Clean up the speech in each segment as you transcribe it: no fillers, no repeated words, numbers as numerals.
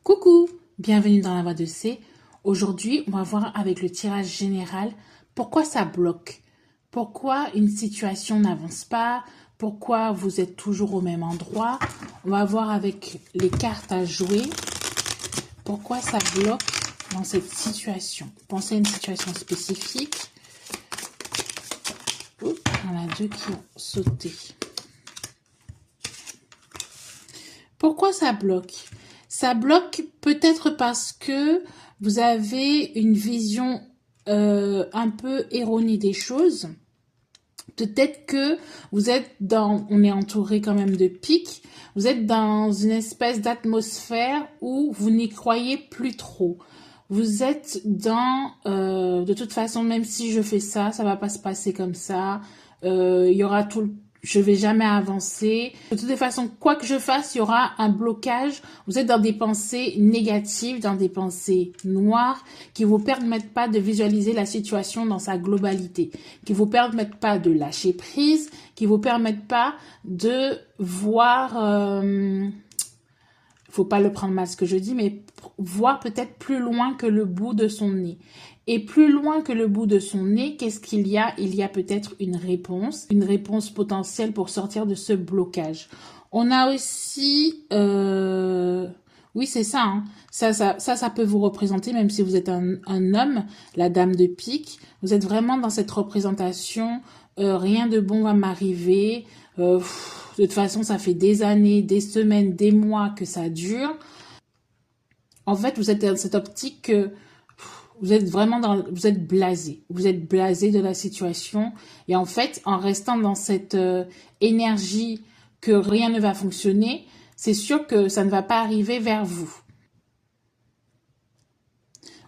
Coucou, bienvenue dans la voie de C. Aujourd'hui, on va voir avec le tirage général pourquoi ça bloque, pourquoi une situation n'avance pas, pourquoi vous êtes toujours au même endroit. On va voir avec les cartes à jouer pourquoi ça bloque dans cette situation. Pensez à une situation spécifique. Oups, il y en a deux qui ont sauté. Pourquoi ça bloque? Ça bloque peut-être parce que vous avez une vision un peu erronée des choses. Peut-être que vous êtes dans, on est entouré quand même de pics, vous êtes dans une espèce d'atmosphère où vous n'y croyez plus trop. Vous êtes dans, de toute façon, même si je fais ça, ça va pas se passer comme ça. Il y aura je vais jamais avancer. De toutes les façons, quoi que je fasse, il y aura un blocage. Vous êtes dans des pensées négatives, dans des pensées noires, qui vous permettent pas de visualiser la situation dans sa globalité, qui vous permettent pas de lâcher prise, qui vous permettent pas de voir, faut pas le prendre mal ce que je dis, mais voir peut-être plus loin que le bout de son nez. Et plus loin que le bout de son nez, qu'est-ce qu'il y a? Il y a peut-être une réponse potentielle pour sortir de ce blocage. On a aussi, oui c'est ça, hein. Ça peut vous représenter, même si vous êtes un homme, la dame de pique. Vous êtes vraiment dans cette représentation, rien de bon va m'arriver. De toute façon, ça fait des années, des semaines, des mois que ça dure. En fait, vous êtes dans cette optique que vous êtes vraiment vous êtes blasé. Vous êtes blasé de la situation. Et en fait, en restant dans cette énergie que rien ne va fonctionner, c'est sûr que ça ne va pas arriver vers vous.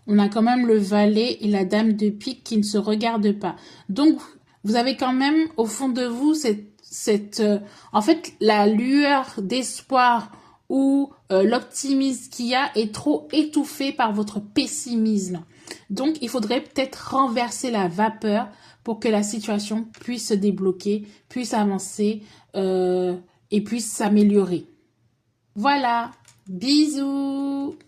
On a quand même le valet et la dame de pique qui ne se regardent pas. Donc, vous avez quand même au fond de vous en fait, la lueur d'espoir ou l'optimisme qu'il y a est trop étouffé par votre pessimisme. Donc, il faudrait peut-être renverser la vapeur pour que la situation puisse se débloquer, puisse avancer et puisse s'améliorer. Voilà, bisous!